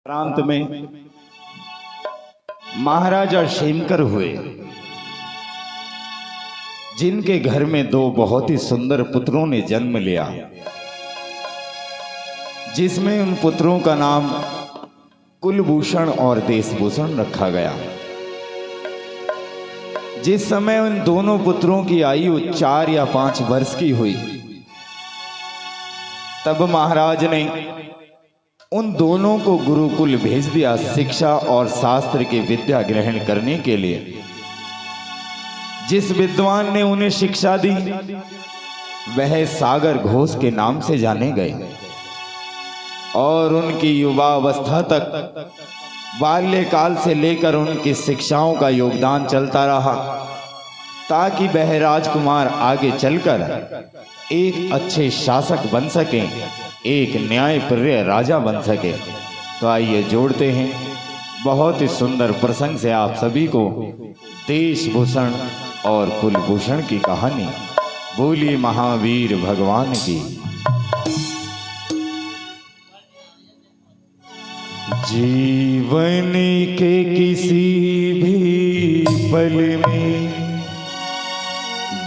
प्रांत में महाराजा क्षेमकर हुए, जिनके घर में दो बहुत ही सुंदर पुत्रों ने जन्म लिया, जिसमें उन पुत्रों का नाम कुलभूषण और देशभूषण रखा गया। जिस समय उन दोनों पुत्रों की आयु 4 या 5 वर्ष की हुई, तब महाराज ने उन दोनों को गुरुकुल भेज दिया शिक्षा और शास्त्र की विद्या ग्रहण करने के लिए। जिस विद्वान ने उन्हें शिक्षा दी वह सागर घोष के नाम से जाने गए और उनकी युवावस्था तक बाल्यकाल से लेकर उनकी शिक्षाओं का योगदान चलता रहा, ताकि वह राजकुमार आगे चलकर एक अच्छे शासक बन सके, एक न्यायप्रिय राजा बन सके। तो आइए जोड़ते हैं बहुत ही सुंदर प्रसंग से आप सभी को देशभूषण और कुलभूषण की कहानी। बोली महावीर भगवान की। जीवन के किसी भी पल में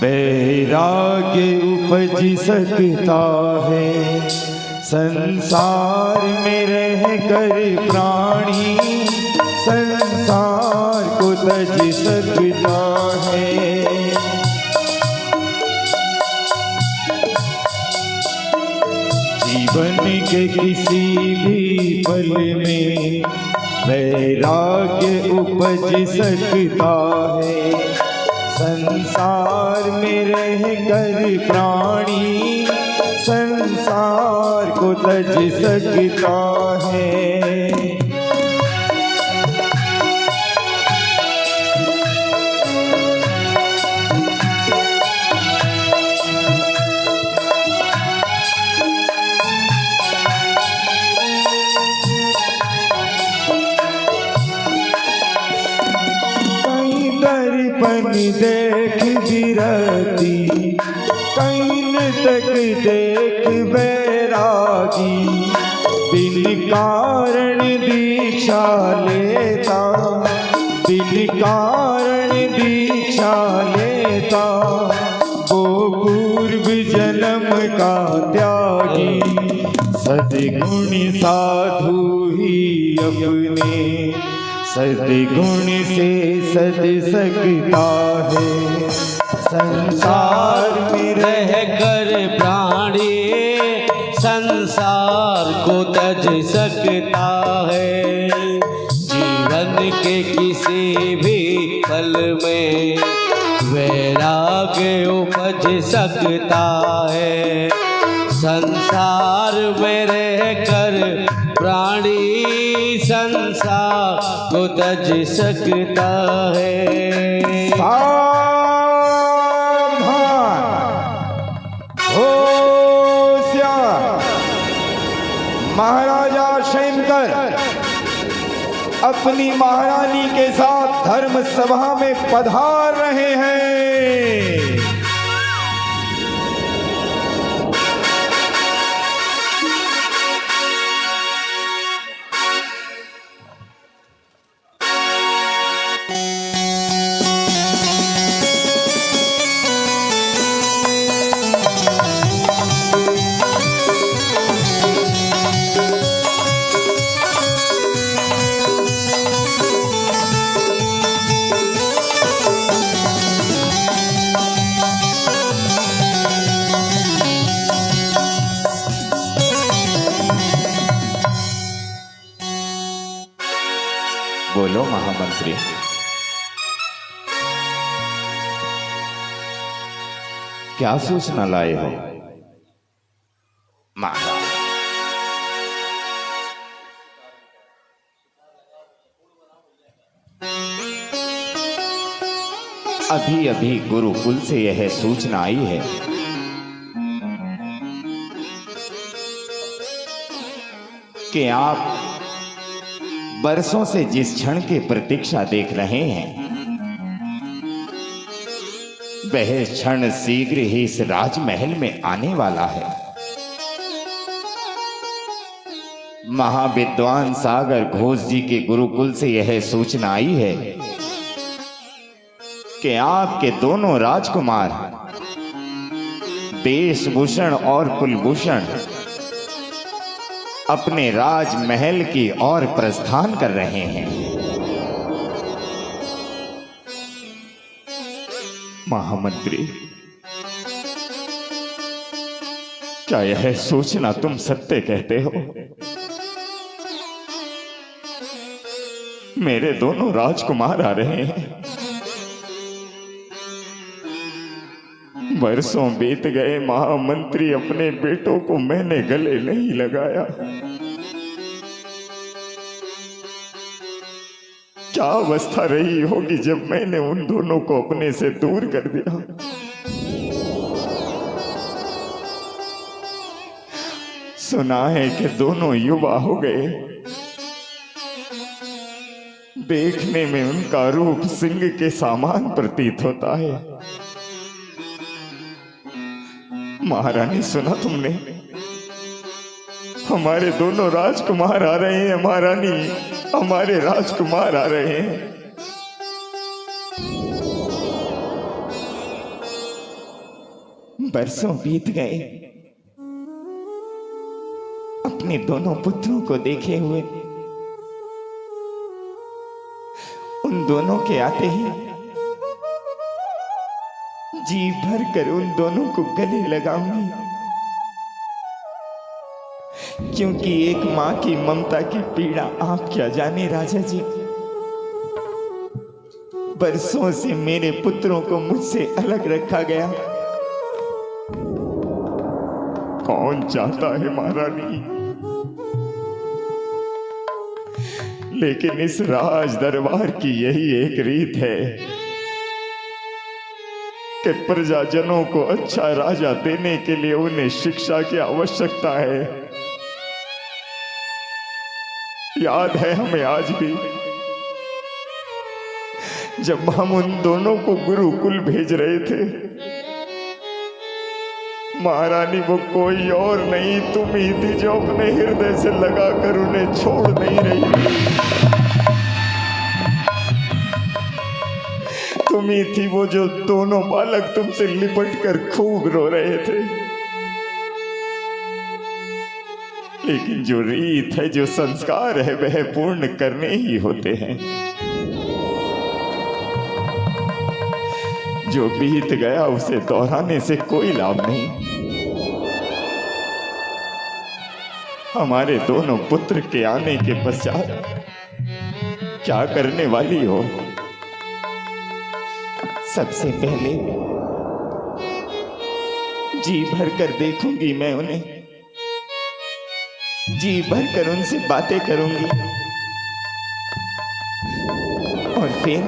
वैराग्य उपज सकता है। संसार में रहकर प्राणी संसार को तज सकता है। जीवन के किसी भी पल में वैराग्य उपज सकता है। संसार में रहकर प्राणी संसार को तज सकता है। दर्पण देख विरती, कैन तक देख बैरागी, बिन कारण दीक्षा लेता, बिन कारण दीक्षा लेता, वो पूर्व जन्म का त्यागी। सद्गुण साधु ही अपने सद्गुण से सद सकता है। संसार में रहकर प्राणी संसार को तज सकता है। जीवन के किसी भी पल में वैराग्य उपज सकता है। संसार में रहकर प्राणी संसार को तज सकता है। सावधान, होशियार। महाराजा क्षेमकर अपनी महारानी के साथ धर्म सभा में पधार रहे हैं। बोलो महामंत्री। क्या सूचना लाए हो? महाराज, अभी अभी गुरुकुल से यह सूचना आई है कि आप बरसों से जिस क्षण की प्रतीक्षा देख रहे हैं, वह क्षण शीघ्र ही इस राजमहल में आने वाला है। महाविद्वान सागर घोष जी के गुरुकुल से यह सूचना आई है कि आपके दोनों राजकुमार देशभूषण और कुलभूषण अपने राजमहल की ओर प्रस्थान कर रहे हैं। महामंत्री, क्या यह सूचना तुम सत्य कहते हो? मेरे दोनों राजकुमार आ रहे हैं। बरसों बीत गए महामंत्री, अपने बेटों को मैंने गले नहीं लगाया। क्या अवस्था रही होगी जब मैंने उन दोनों को अपने से दूर कर दिया। सुना है कि दोनों युवा हो गए। देखने में उनका रूप सिंह के समान प्रतीत होता है। महारानी, सुना तुमने? हमारे दोनों राजकुमार आ रहे हैं महारानी, हमारे राजकुमार आ रहे हैं। बरसों बीत गए अपने दोनों पुत्रों को देखे हुए। उन दोनों के आते ही जी भर कर उन दोनों को गले लगाऊंगी, क्योंकि एक मां की ममता की पीड़ा आप क्या जाने राजा जी। बरसों से मेरे पुत्रों को मुझसे अलग रखा गया। कौन चाहता है महारानी? लेकिन इस राज दरबार की यही एक रीत है कि प्रजाजनों को अच्छा राजा देने के लिए उन्हें शिक्षा की आवश्यकता है। याद है हमें आज भी, जब हम उन दोनों को गुरुकुल भेज रहे थे, महारानी वो कोई और नहीं तुम ही थी जो अपने हृदय से लगाकर उन्हें छोड़ नहीं रही थी। तुम ही थी वो जो दोनों बालक तुमसे लिपट कर खूब रो रहे थे। लेकिन जो रीत है, जो संस्कार है, वह पूर्ण करने ही होते हैं। जो बीत गया उसे दोहराने से कोई लाभ नहीं। हमारे दोनों पुत्र के आने के पश्चात क्या करने वाली हो? सबसे पहले जी भर कर देखूंगी मैं उन्हें, जी भर कर उनसे बातें करूंगी, और फिर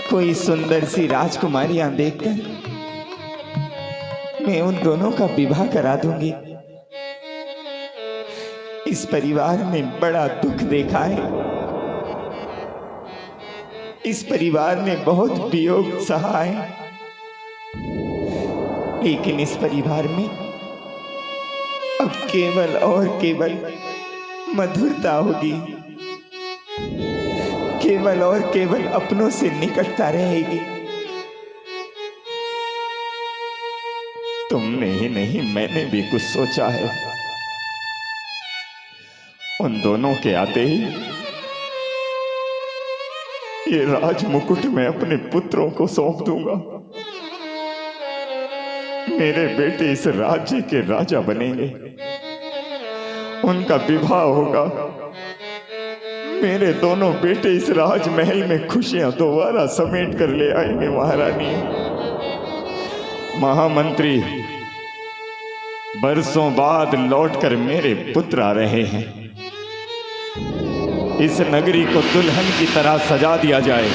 कोई सुंदर सी राजकुमारियां देखकर मैं उन दोनों का विवाह करा दूंगी। इस परिवार में बड़ा दुख देखा है। इस परिवार ने बहुत वियोग सहा है, लेकिन इस परिवार में अब केवल और केवल मधुरता होगी, केवल और केवल अपनों से निकटता रहेगी। तुमने ही नहीं, मैंने भी कुछ सोचा है। उन दोनों के आते ही ये राज मुकुट मैं अपने पुत्रों को सौंप दूंगा। मेरे बेटे इस राज्य के राजा बनेंगे, उनका विवाह होगा। मेरे दोनों बेटे इस राजमहल में खुशियां दोबारा समेट कर ले आएंगे महारानी। महामंत्री, बरसों बाद लौटकर मेरे पुत्र आ रहे हैं। इस नगरी को दुल्हन की तरह सजा दिया जाए,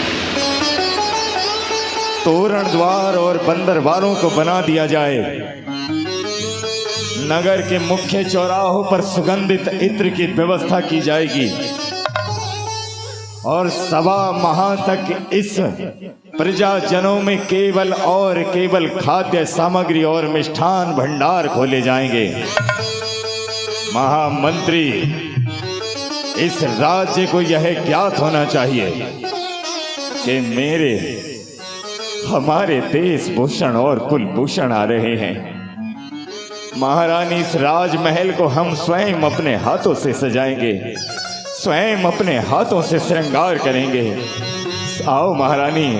तोरण द्वार और बंदरवारों को बना दिया जाए। नगर के मुख्य चौराहों पर सुगंधित इत्र की व्यवस्था की जाएगी और सवा माह तक इस प्रजाजनों में केवल और केवल खाद्य सामग्री और मिष्ठान भंडार खोले जाएंगे। महामंत्री, इस राज्य को यह ज्ञात होना चाहिए कि हमारे देश भूषण और कुलभूषण आ रहे हैं। महारानी, इस राजमहल को हम स्वयं अपने हाथों से सजाएंगे, स्वयं अपने हाथों से श्रृंगार करेंगे। आओ महारानी,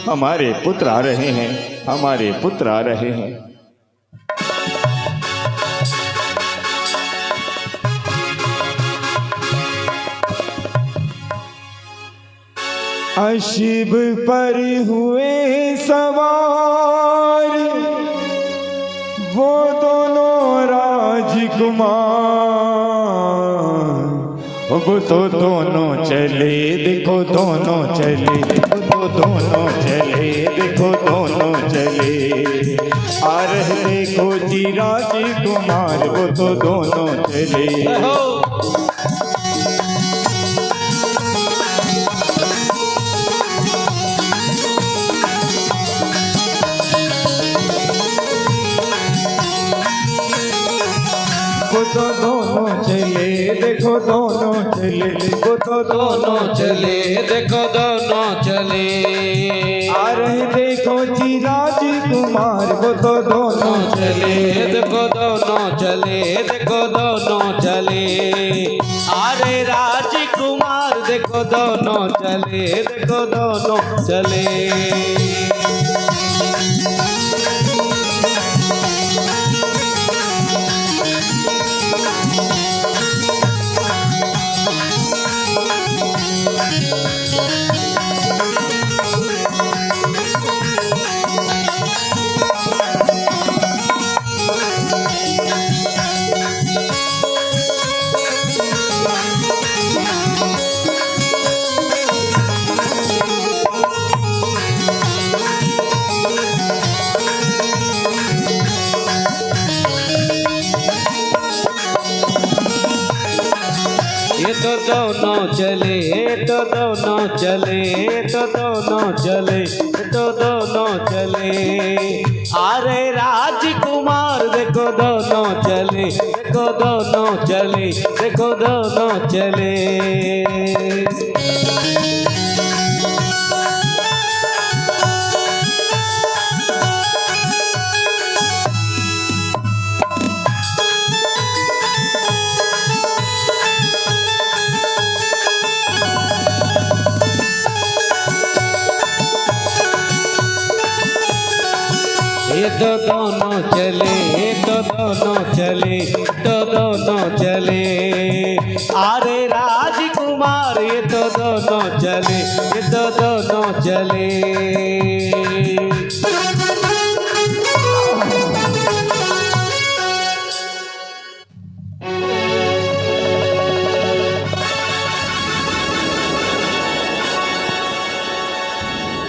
हमारे पुत्र आ रहे हैं, हमारे पुत्र आ रहे हैं। अशिब पर हुए सवार वो दोनों राजकुमार, वो तो दोनों चले, देखो दोनों चले, वो तो दोनों चले, देखो दोनों चले। आ रहे देखो जी राजकुमार, वो तो दोनों चले। वो तो दोनों चले, देखो दोनों चले, वो तो दोनों चले, देखो दोनों चले। आ रहे देखो जी राजकुमार, वो तो दोनों चले, देखो दोनों चले, देखो दोनों चले। आ रहे राजकुमार, देखो दोनों चले, देखो दोनों चले। तो दोनों चले, तो दोनों चले, तो दोनों चले, तो दोनों चले। आ रहे राजकुमार, देखो दोनों चले, देखो दोनों चले, देखो दोनों चले। तो दोनों चले, तो दोनों चले, तो दोनों चले। आ रहे राजकुमार, ये तो दोनों चले, ये तो दोनों चले।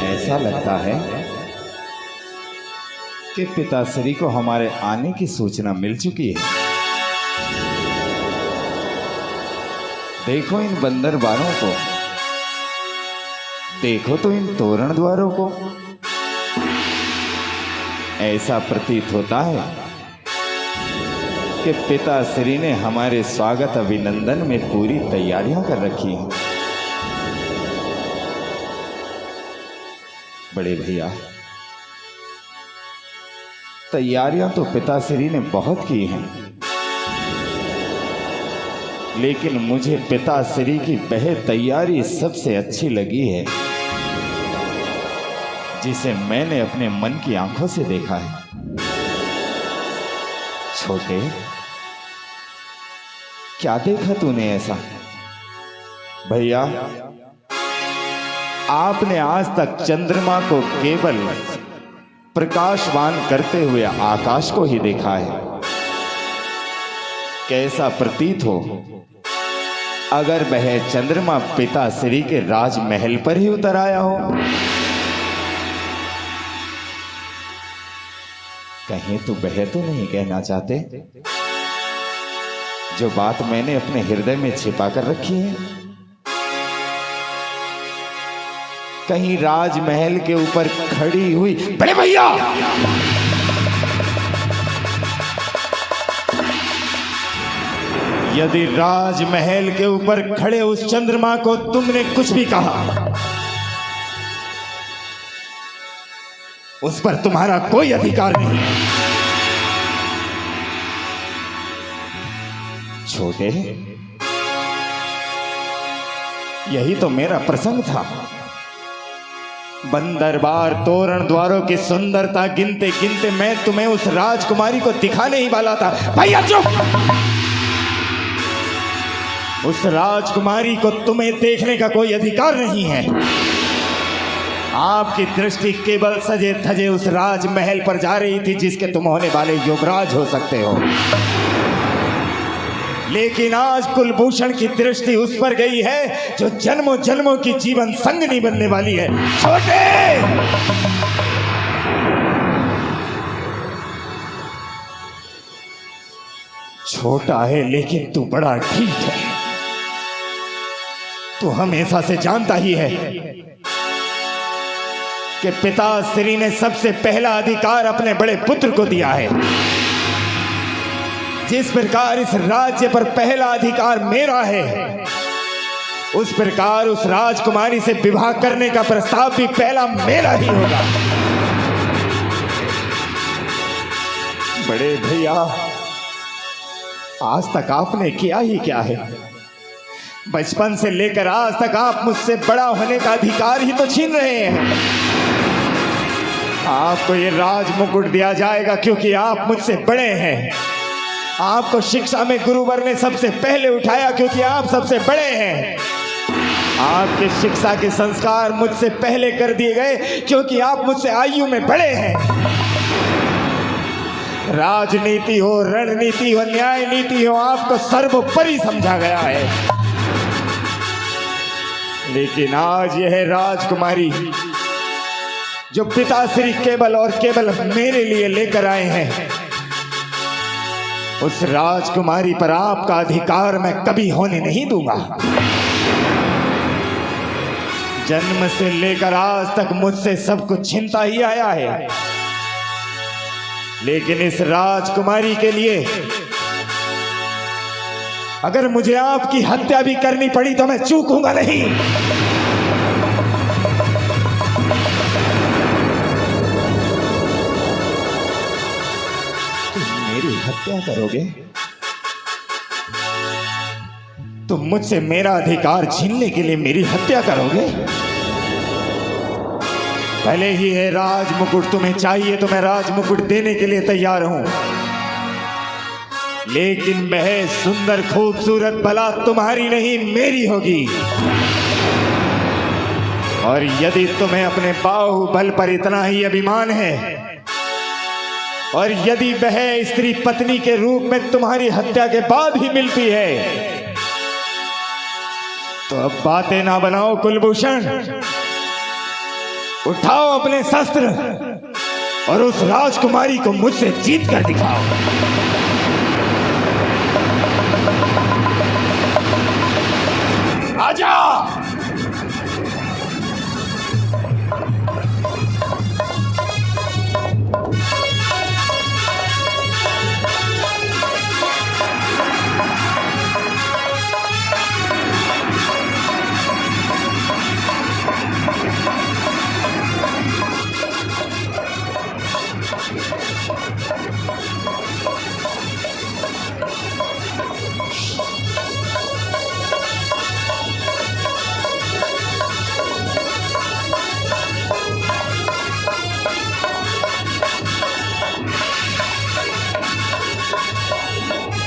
ऐसा लगता है कि पिताश्री को हमारे आने की सूचना मिल चुकी है। देखो इन बंदर बारों को, देखो तो इन तोरण द्वारों को। ऐसा प्रतीत होता है कि पिताश्री ने हमारे स्वागत अभिनंदन में पूरी तैयारियां कर रखी हैं। बड़े भैया, तैयारियां तो पिताश्री ने बहुत की हैं, लेकिन मुझे पिताश्री की वह तैयारी सबसे अच्छी लगी है जिसे मैंने अपने मन की आंखों से देखा है। छोटे, क्या देखा तूने ऐसा? भैया, आपने आज तक चंद्रमा को केवल प्रकाशवान करते हुए आकाश को ही देखा है। कैसा प्रतीत हो अगर वह चंद्रमा पिताश्री के राजमहल पर ही उतर आया हो? कहीं तो वह तो नहीं कहना चाहते जो बात मैंने अपने हृदय में छिपा कर रखी है? कहीं राजमहल के ऊपर खड़ी हुई बड़े भैया, यदि राजमहल के ऊपर खड़े उस चंद्रमा को तुमने कुछ भी कहा, उस पर तुम्हारा कोई अधिकार नहीं है। छोटे, यही तो मेरा प्रसंग था। बंदरबार तोरण द्वारों की सुंदरता गिनते गिनते मैं तुम्हें उस राजकुमारी को दिखाने ही वाला था। भैया चुप! उस राजकुमारी को तुम्हें देखने का कोई अधिकार नहीं है। आपकी दृष्टि केवल सजे धजे उस राजमहल पर जा रही थी जिसके तुम होने वाले युवराज हो सकते हो। लेकिन आज कुलभूषण की दृष्टि उस पर गई है जो जन्मों जन्मों की जीवन संगनी बनने वाली है। छोटे, छोटा है लेकिन तू बड़ा ठीक है। तू हमेशा से जानता ही है कि पिता श्री ने सबसे पहला अधिकार अपने बड़े पुत्र को दिया है। जिस प्रकार इस राज्य पर पहला अधिकार मेरा है, उस प्रकार उस राजकुमारी से विवाह करने का प्रस्ताव भी पहला मेरा ही होगा। बड़े भैया, आज तक आपने किया ही क्या है? बचपन से लेकर आज तक आप मुझसे बड़ा होने का अधिकार ही तो छीन रहे हैं। आपको ये राज मुकुट दिया जाएगा क्योंकि आप मुझसे बड़े हैं। आपको शिक्षा में गुरुवर ने सबसे पहले उठाया क्योंकि आप सबसे बड़े हैं। आपके शिक्षा के संस्कार मुझसे पहले कर दिए गए क्योंकि आप मुझसे आयु में बड़े हैं। राजनीति हो, रणनीति हो, न्याय नीति हो, आपको सर्वोपरि समझा गया है। लेकिन आज यह राजकुमारी जो पिताश्री केवल और केवल मेरे लिए लेकर आए हैं, उस राजकुमारी पर आपका अधिकार मैं कभी होने नहीं दूंगा। जन्म से लेकर आज तक मुझसे सब कुछ छीनता ही आया है, लेकिन इस राजकुमारी के लिए अगर मुझे आपकी हत्या भी करनी पड़ी तो मैं चूकूंगा नहीं। मेरी हत्या करोगे? तुम मुझसे मेरा अधिकार छीनने के लिए मेरी हत्या करोगे? भले ही है राज मुकुट तुम्हें चाहिए तो मैं राज मुकुट देने के लिए तैयार हूं, लेकिन वह सुंदर खूबसूरत भला तुम्हारी नहीं मेरी होगी। और यदि तुम्हें अपने बाहुबल पर इतना ही अभिमान है और यदि वह स्त्री पत्नी के रूप में तुम्हारी हत्या के बाद ही मिलती है, तो अब बातें ना बनाओ कुलभूषण। उठाओ अपने शस्त्र और उस राजकुमारी को मुझसे जीत कर दिखाओ। आजा!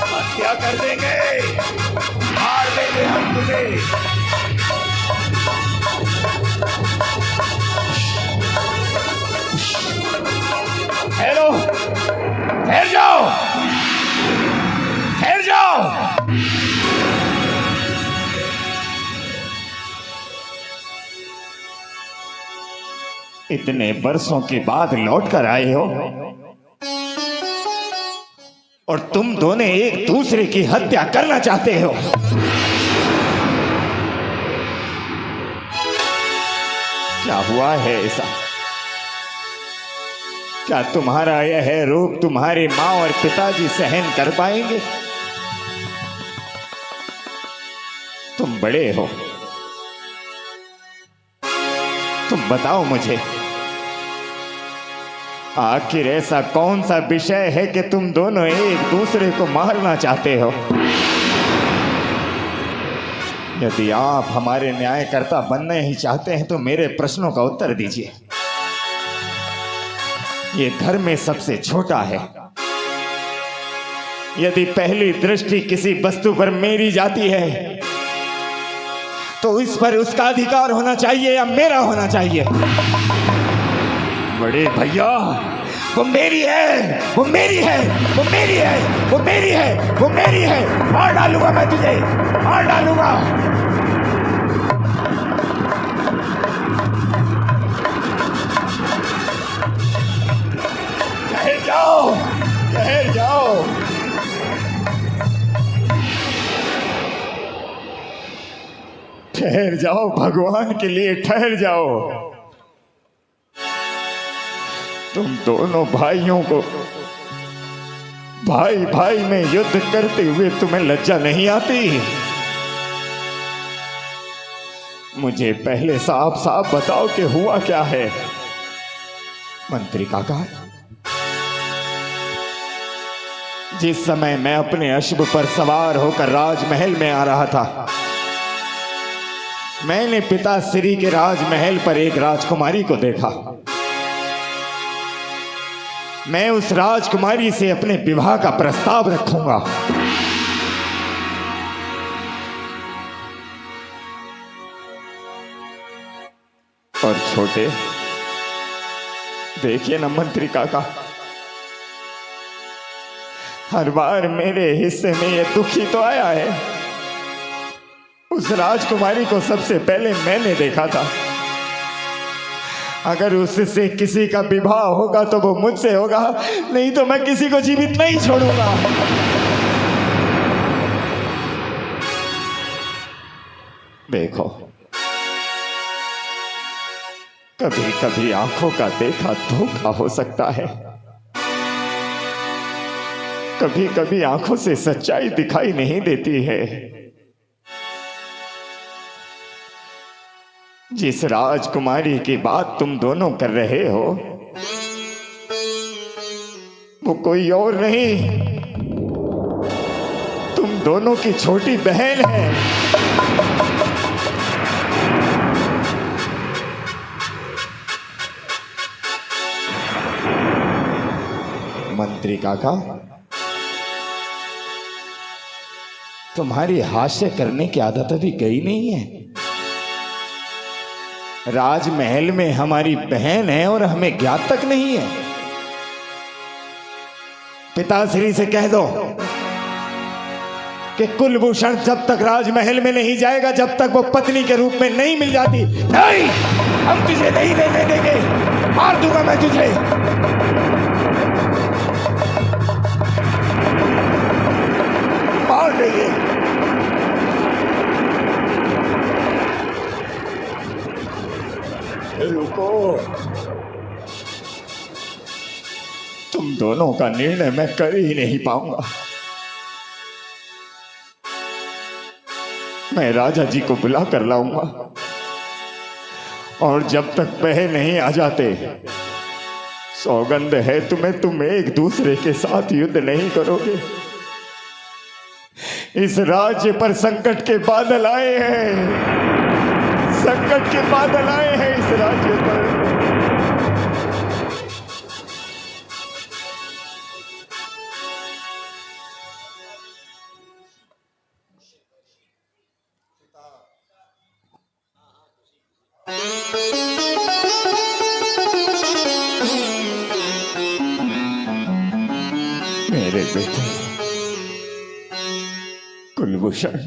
हत्या कर देंगे, मार देंगे हम तुम्हें। हेलो, ठहर जाओ, ठहर जाओ। इतने बरसों के बाद लौट कर आए हो और तुम दोनों एक दूसरे की हत्या करना चाहते हो। क्या हुआ है ऐसा? क्या तुम्हारा यह रूप तुम्हारी मां और पिताजी सहन कर पाएंगे? तुम बड़े हो, तुम बताओ मुझे, आखिर ऐसा कौन सा विषय है कि तुम दोनों एक दूसरे को मारना चाहते हो? यदि आप हमारे न्यायकर्ता बनना ही चाहते हैं तो मेरे प्रश्नों का उत्तर दीजिए। ये घर में सबसे छोटा है। यदि पहली दृष्टि किसी वस्तु पर मेरी जाती है तो इस पर उसका अधिकार होना चाहिए या मेरा होना चाहिए? बड़े भैया, वो मेरी है, वो मेरी है, वो मेरी है, वो मेरी है, वो मेरी है। मार डालूंगा मैं तुझे, मार डालूंगा। ठहर जाओ, ठहर जाओ। ठहर जाओ, भगवान के लिए ठहर जाओ। तुम दोनों भाइयों को भाई भाई में युद्ध करते हुए तुम्हें लज्जा नहीं आती? मुझे पहले साफ साफ बताओ कि हुआ क्या है। मंत्री काका, जिस समय मैं अपने अश्व पर सवार होकर राजमहल में आ रहा था, मैंने पिता श्री के राजमहल पर एक राजकुमारी को देखा। मैं उस राजकुमारी से अपने विवाह का प्रस्ताव रखूंगा। और छोटे, देखिए ना मंत्री काका, हर बार मेरे हिस्से में यह दुख ही तो आया है। उस राजकुमारी को सबसे पहले मैंने देखा था। अगर उससे किसी का विवाह होगा तो वो मुझसे होगा, नहीं तो मैं किसी को जीवित नहीं छोड़ूंगा। देखो, कभी कभी आंखों का देखा धोखा हो सकता है। कभी कभी आंखों से सच्चाई दिखाई नहीं देती है। जिस राजकुमारी की बात तुम दोनों कर रहे हो वो कोई और नहीं, तुम दोनों की छोटी बहन है। मंत्री काका, तुम्हारी हास्य करने की आदत अभी गई नहीं है। राजमहल में हमारी बहन है और हमें ज्ञात तक नहीं है। पिताश्री से कह दो कि कुलभूषण जब तक राजमहल में नहीं जाएगा, जब तक वो पत्नी के रूप में नहीं मिल जाती, नहीं, हम तुझे नहीं लेने देंगे। मार दूंगा मैं तुझे। मार देंगे। रुको, तुम दोनों का निर्णय मैं कर ही नहीं पाऊंगा। मैं राजा जी को बुला कर लाऊंगा और जब तक वह नहीं आ जाते, सौगंध है तुम्हें, तुम एक दूसरे के साथ युद्ध नहीं करोगे। इस राज्य पर संकट के बादल आए हैं, संकट के बादल आए हैं इस राज्य पर। मेरे बेटे कुलभूषण,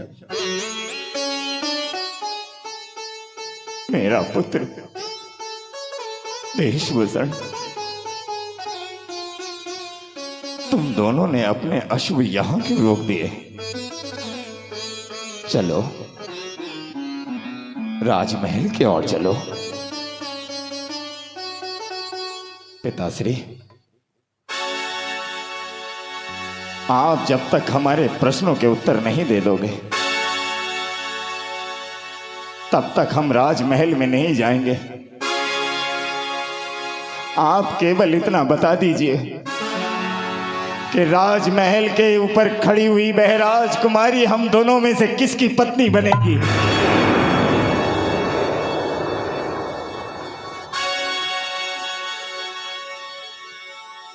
मेरा पुत्र देशभूषण, तुम दोनों ने अपने अश्व यहां क्यों रोक दिए? चलो राजमहल की ओर चलो। पिताश्री, आप जब तक हमारे प्रश्नों के उत्तर नहीं दे दोगे, तब तक हम राजमहल में नहीं जाएंगे। आप केवल इतना बता दीजिए कि राजमहल के ऊपर खड़ी हुई वह राजकुमारी हम दोनों में से किसकी पत्नी बनेगी।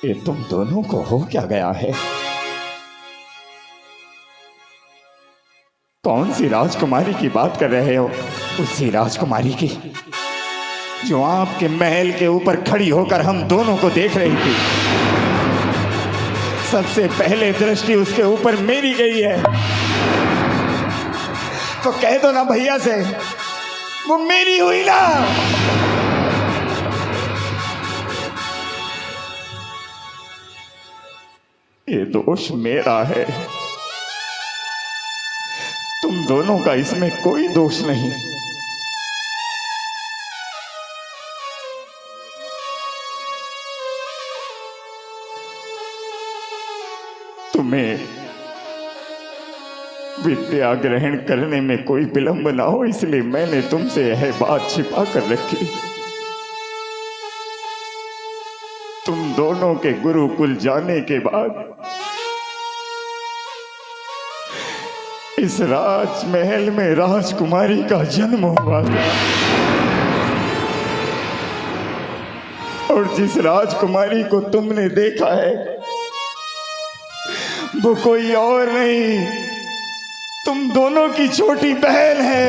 ये तुम दोनों को हो क्या गया है? कौन सी राजकुमारी की बात कर रहे हो? उसी राजकुमारी की जो आपके महल के ऊपर खड़ी होकर हम दोनों को देख रही थी। सबसे पहले दृष्टि उसके ऊपर मेरी गई है, तो कह दो ना भैया से वो मेरी हुई ना। ये दोष मेरा है, तुम दोनों का इसमें कोई दोष नहीं। तुम्हें विद्या ग्रहण करने में कोई विलंब ना हो, इसलिए मैंने तुमसे यह बात छिपा कर रखी। तुम दोनों के गुरुकुल जाने के बाद इस राजमहल में राजकुमारी का जन्म हुआ था, और जिस राजकुमारी को तुमने देखा है वो कोई और नहीं, तुम दोनों की छोटी बहन है।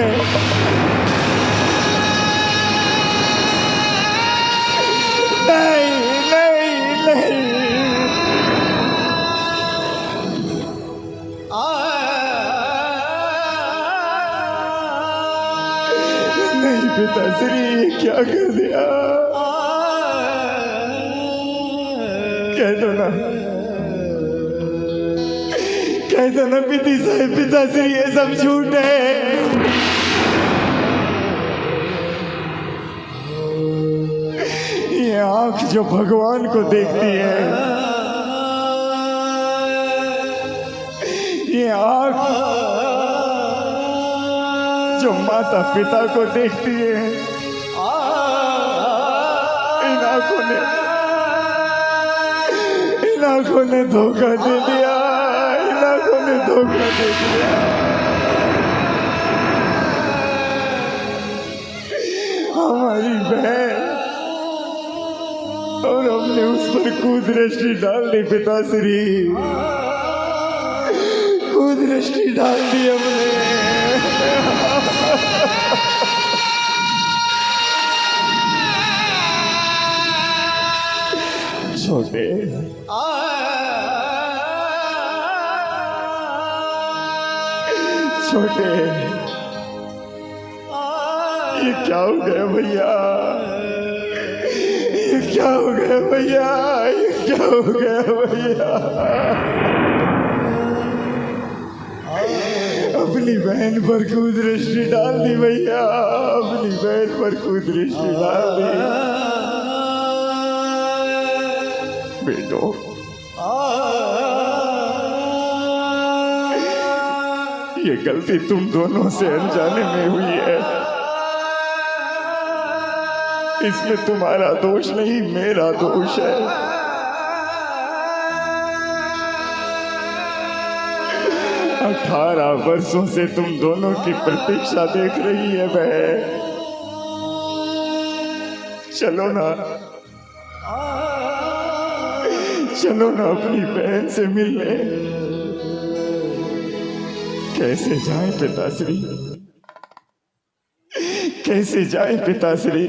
नहीं नहीं नहीं, नहीं पिताश्री, ये क्या कर दिया? कह दो ना, कह दो ना पिताश्री, ये सब झूठ है। ये आंख जो भगवान को देखती है, ये आंख जो माता पिता को देखती है, इन आंखों ने धोखा दे दिया, धोखा दे दिया। हमारी बहन, और हमने उस पर कुदृष्टि डाल दी पिताश्री, कुदृष्टि डाल दी हमने। छोटे छोटे, ये क्या हो गया भैया? ये क्या हो गया भैया? ये क्या हो गया भैया? अपनी बहन पर कुदृष्टि डाल दी भैया, अपनी बहन पर कुदृष्टि डाल दी। बेटो, ये गलती तुम दोनों से अनजाने में हुई है, इसमें तुम्हारा दोष नहीं, मेरा दोष है। 18 वर्षों से तुम दोनों की प्रतीक्षा देख रही है बहन। चलो ना, चलो ना अपनी बहन से मिलने। कैसे जाए पिताश्री, कैसे जाए पिताश्री?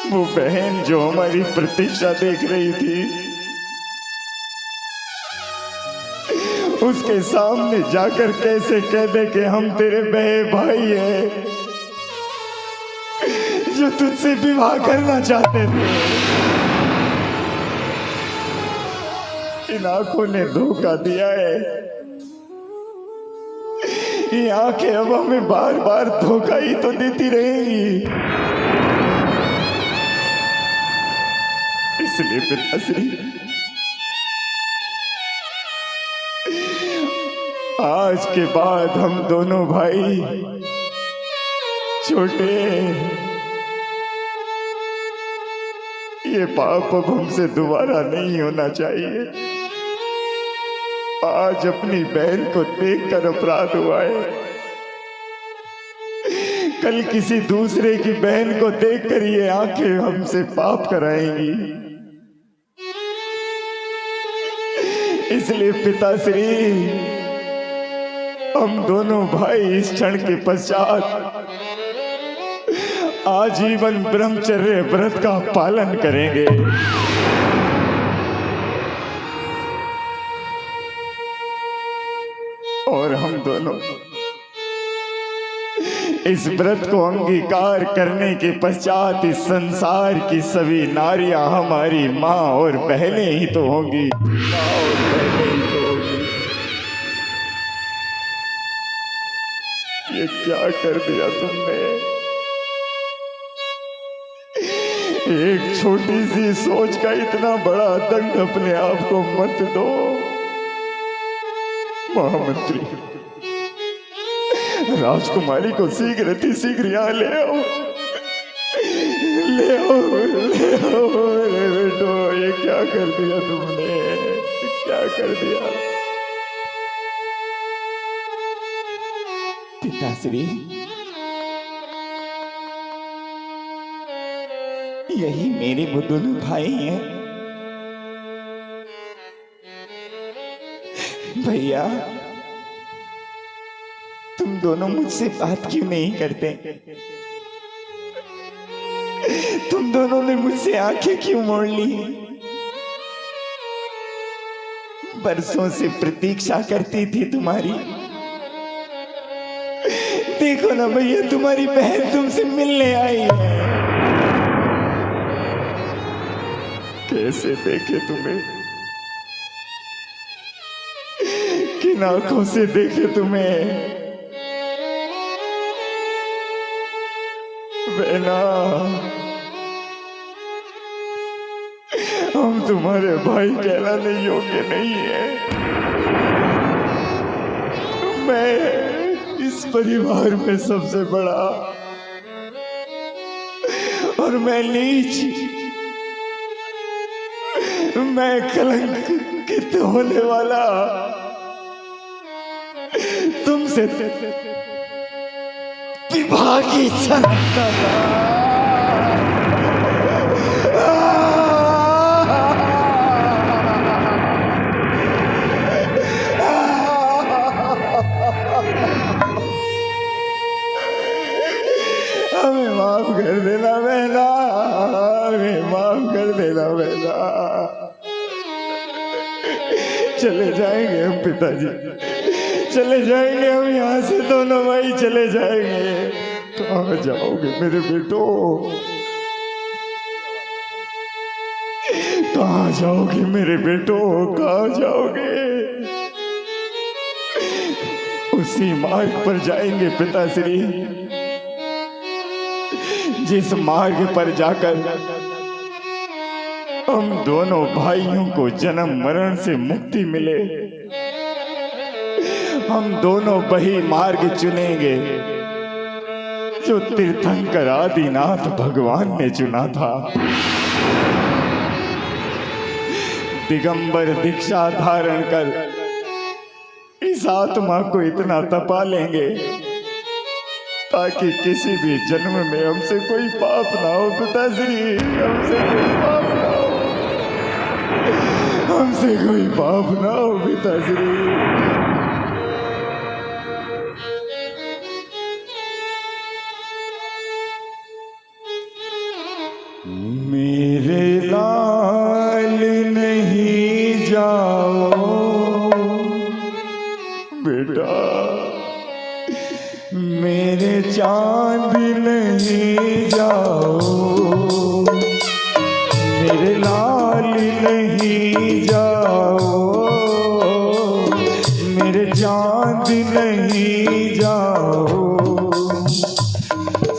वो बहन जो हमारी प्रतीक्षा देख रही थी, उसके सामने जाकर कैसे कह दे कि हम तेरे बहन भाई हैं जो तुझसे विवाह करना चाहते थे। इन आंखों ने धोखा दिया है, ये आंखें अब हमें बार बार धोखा ही तो देती रहेंगी। इसलिए पिताश्री, आज के बाद हम दोनों भाई छोटे, ये पाप अब हमसे दोबारा नहीं होना चाहिए। आज अपनी बहन को देखकर अपराध हुआ है, कल किसी दूसरे की बहन को देखकर ये आंखें हमसे पाप कराएंगी। इसलिए पिताश्री, हम दोनों भाई इस क्षण के पश्चात आजीवन ब्रह्मचर्य व्रत का पालन करेंगे और हम दोनों इस व्रत को अंगीकार करने के पश्चात इस संसार की सभी नारियां हमारी माँ और बहनें ही तो होंगी, माँ और बहनें ही तो होंगी। ये क्या कर दिया तुमने? एक छोटी सी सोच का इतना बड़ा दंड अपने आप को मत दो। महामंत्री, राजकुमारी को शीघ्र यहाँ ले आओ, ले आओ, ले आओ मेरे बेटो। ये क्या कर दिया तुमने? क्या कर दिया? पिताश्री, यही मेरे वो दोनों भाई हैं। भैया, तुम दोनों मुझसे बात क्यों नहीं करते? तुम दोनों ने मुझसे आंखें क्यों मोड़ ली? बरसों से प्रतीक्षा करती थी तुम्हारी। देखो ना भैया, तुम्हारी बहन तुमसे मिलने आई है। कैसे देखे तुम्हें, किन आंखों से देखे तुम्हें? बहना, हम तुम्हारे भाई कहलाने योग्य नहीं है। मैं इस परिवार में सबसे बड़ा और मैं नीच, मैं कलंकित होने वाला तुमसे विवाह की इच्छा रखता था। हमें माफ कर देना बहना, हमें माफ कर देना बहना। चले जाएंगे हम पिताजी, चले जाएंगे हम यहाँ से, दोनों भाई चले जाएंगे। कहाँ जाओगे मेरे बेटो? कहाँ जाओगे मेरे बेटो? कहाँ जाओगे? उसी मार्ग पर जाएंगे पिताश्री, जिस मार्ग पर जाकर हम दोनों भाइयों को जन्म मरण से मुक्ति मिले। हम दोनों वही मार्ग चुनेंगे जो तीर्थंकर आदिनाथ भगवान ने चुना था। दिगंबर दीक्षा धारण कर इस आत्मा को इतना तपा लेंगे ताकि किसी भी जन्म में हमसे कोई पाप ना हो पिताश्री, हमसे कोई पाप ना हो, हमसे कोई पाप ना हो पिताश्री। मेरे लाल नहीं जाओ बेटा, मेरे चांद नहीं जाओ, मेरे लाल नहीं जाओ, मेरे चांद नहीं जाओ।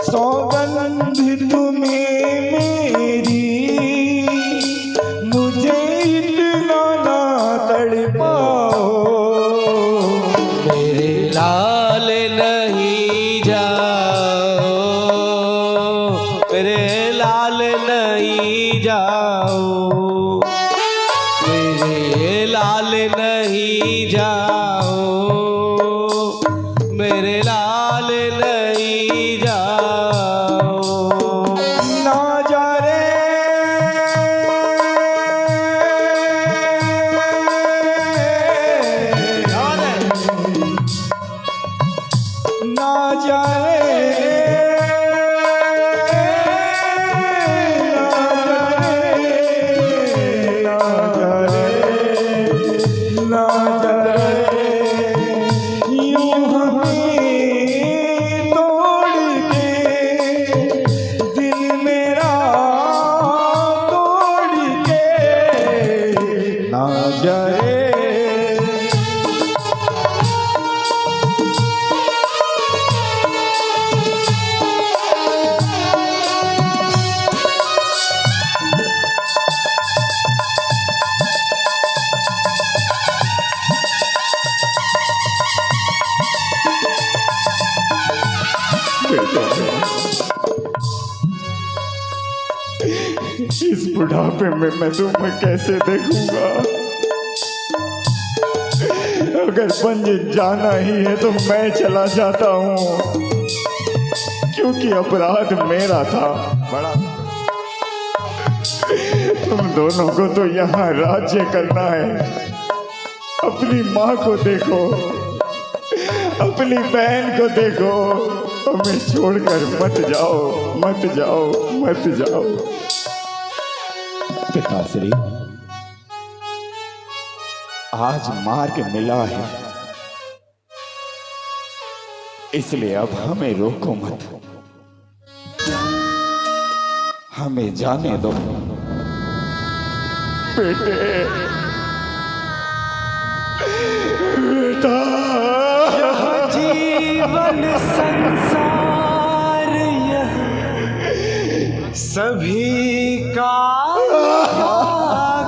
सौगंध तुम्हें मेरी, मुझे इतना ना तड़पाओ। लाल नहीं जाओ, मेरे लाल नहीं जाओ, मेरे लाल नहीं जाओ, मेरे लाल नहीं जाओ। ना जा रे ना जा रे ना जा रे यूं हमें तोड़ के दिल मेरा तोड़ के ना जा रे। इस बुढ़ापे में मैं तुम्हें कैसे देखूंगा? अगर पंज जाना ही है तो मैं चला जाता हूँ, क्योंकि अपराध मेरा था बड़ा। तुम दोनों को तो यहाँ राज्य करना है। अपनी माँ को देखो, अपनी बहन को देखो, हमें छोड़कर मत जाओ, मत जाओ, मत जाओ। पिताश्री, आज मार्ग मिला है, इसलिए अब हमें रोको मत, हमें जाने दो। बेटे, बेटा, जीवन संसार यह सभी का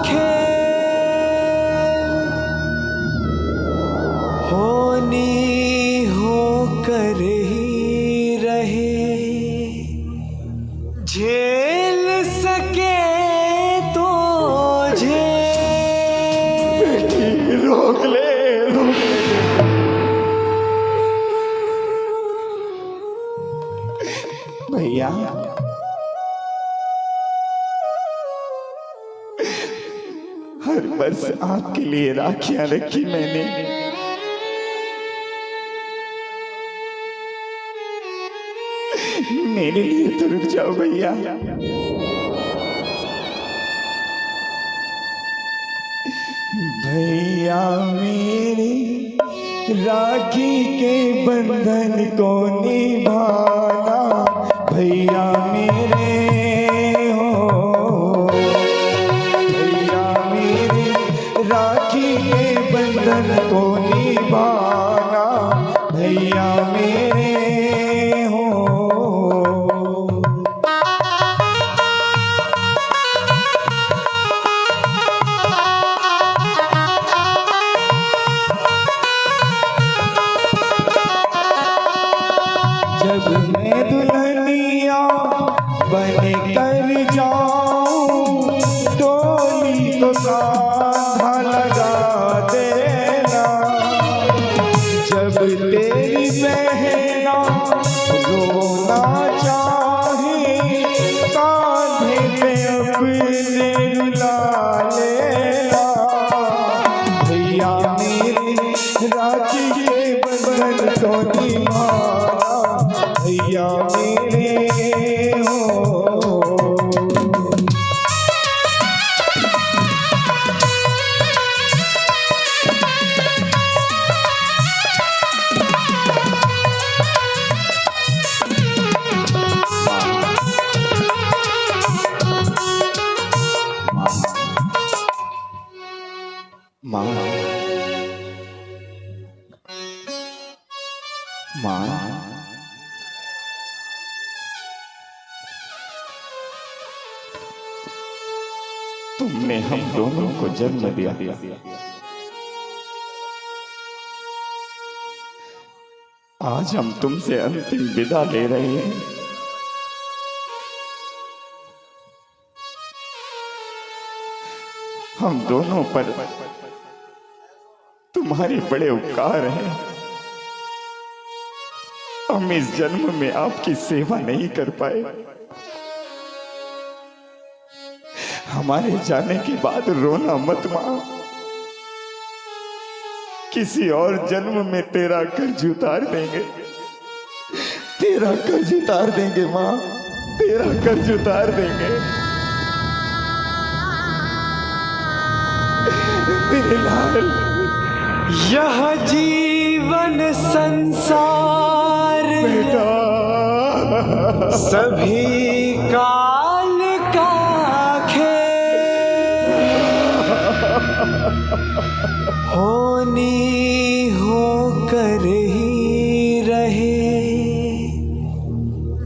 खेल, होनी होकर ही रहे, झेल सके तो झेल। बेटी, रोक ले, रोक ले। भैया, हर वर्ष आपके लिए राखियां रखी मैंने। मेरे लिए तो रुक जाओ भैया। भैया मेरे राखी के बंधन को निभाना, भैया मेरे हो, भैया मेरे राखी के बंधन को निभाना, भैया मेरे हो। जब मैं दुल्हनिया बन कर जाऊं, डोली को कांधा लगा देना। जब तेरी बहना रोना चाहे, कांधे पे अपने रुला लेना। भैया मेरे राखी के बंधन को निभाना, भैया मेरे हो। माँ, माँ, तुमने हम दोनों को जन्म दिया, आज हम तुमसे अंतिम विदा ले रहे हैं। हम दोनों पर तुम्हारे बड़े उपकार हैं। हम इस जन्म में आपकी सेवा नहीं कर पाए। हमारे जाने के बाद रोना मत मां। किसी और जन्म में तेरा कर्ज उतार देंगे, तेरा कर्ज उतार देंगे मां, तेरा कर्ज उतार देंगे। मेरे लाल, यह जीवन संसार बेटा, सभी काल का खेल, होनी होकर ही रहे,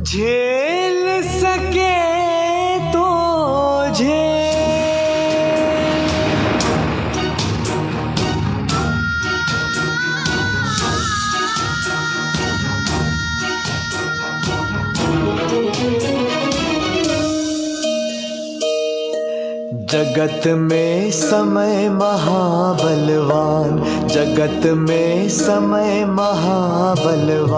झेल सके तो झेल। जगत में समय महाबलवान, जगत में समय महाबलवान,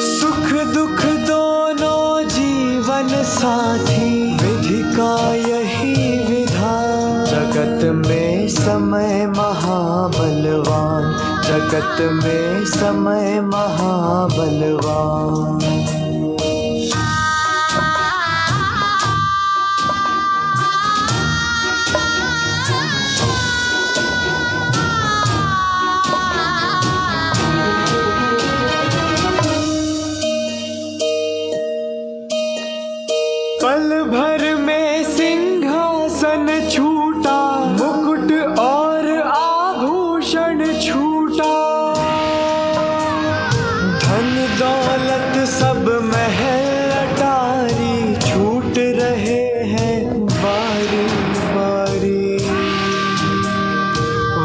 सुख दुख दोनों जीवन साथी, विधि का यही विधान। जगत में समय महाबलवान, जगत में समय महाबलवान। पल भर में सिंहासन छूटा, मुकुट और आभूषण छूटा, धन दौलत सब महल अटारी, छूट रहे हैं बारी बारी।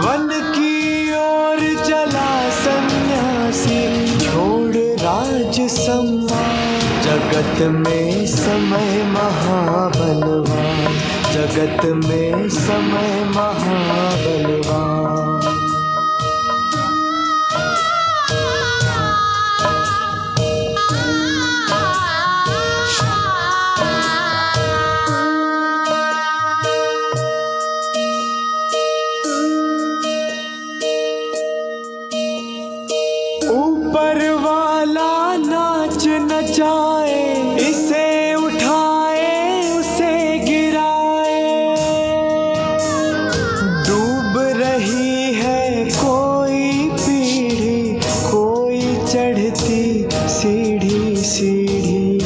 वन की ओर चला सन्यासी, छोड़ राज सम्मान। जगत में समय महाबलवान, जगत में समय महाबलवान। ऊपर वाला नाच नचाए, इसे उठाए उसे गिराए, डूब रही है कोई पीढ़ी, कोई चढ़ती सीढ़ी सीढ़ी।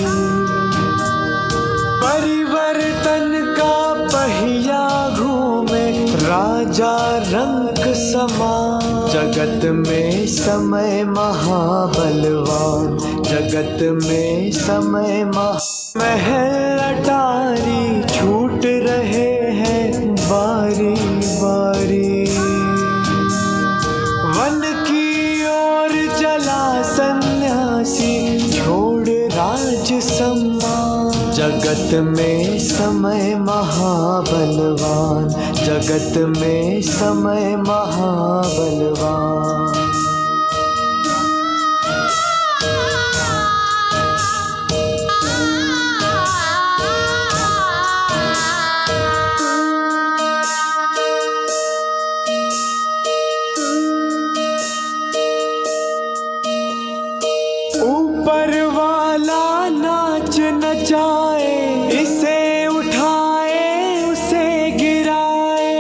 परिवर्तन का पहिया घूमे, राजा रंग समा। जगत में समय महाबलवान, जगत में समय महल अटारी, छूट रहे हैं बारी बारी। वन की ओर चला सन्यासी, छोड़ राज सम्मान। जगत में समय महाबलवान, जगत में समय महाबलवान। ऊपर वाला नाच नचाए, इसे उठाए उसे गिराए,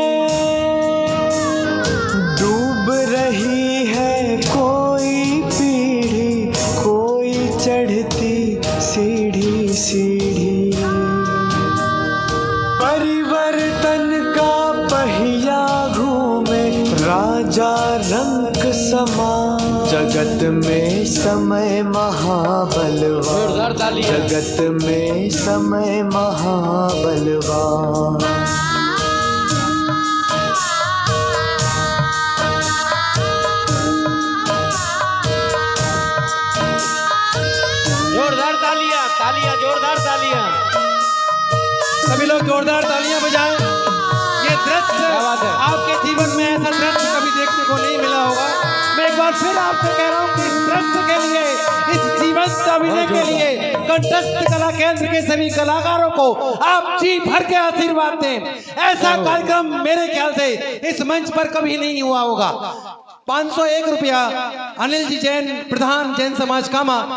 डूब रही है कोई पीढ़ी, कोई चढ़ती सीढ़ी सीढ़ी। परिवर्तन का पहिया घूमे, राजा रंग समा। जगत में समय महाबलवान, जगत में समय महाबलवान। सभी लोग जोरदार तालियां बजाएं। ये दृश्य क्या बात है? आपके जीवन में ऐसा दृश्य कभी देखने को नहीं मिला होगा। मैं एक बार फिर आपसे कह रहा हूँ कि इस दृश्य के लिए, इस जीवंत अभिनय के लिए कंठस्थ कला केंद्र के सभी कलाकारों को आप जी भर के आशीर्वाद दें। ऐसा कार्यक्रम मेरे ख्याल से इस मंच पर कभी नहीं हुआ होगा। 501 रुपया अनिल जी जैन, प्रधान जैन समाज कामा।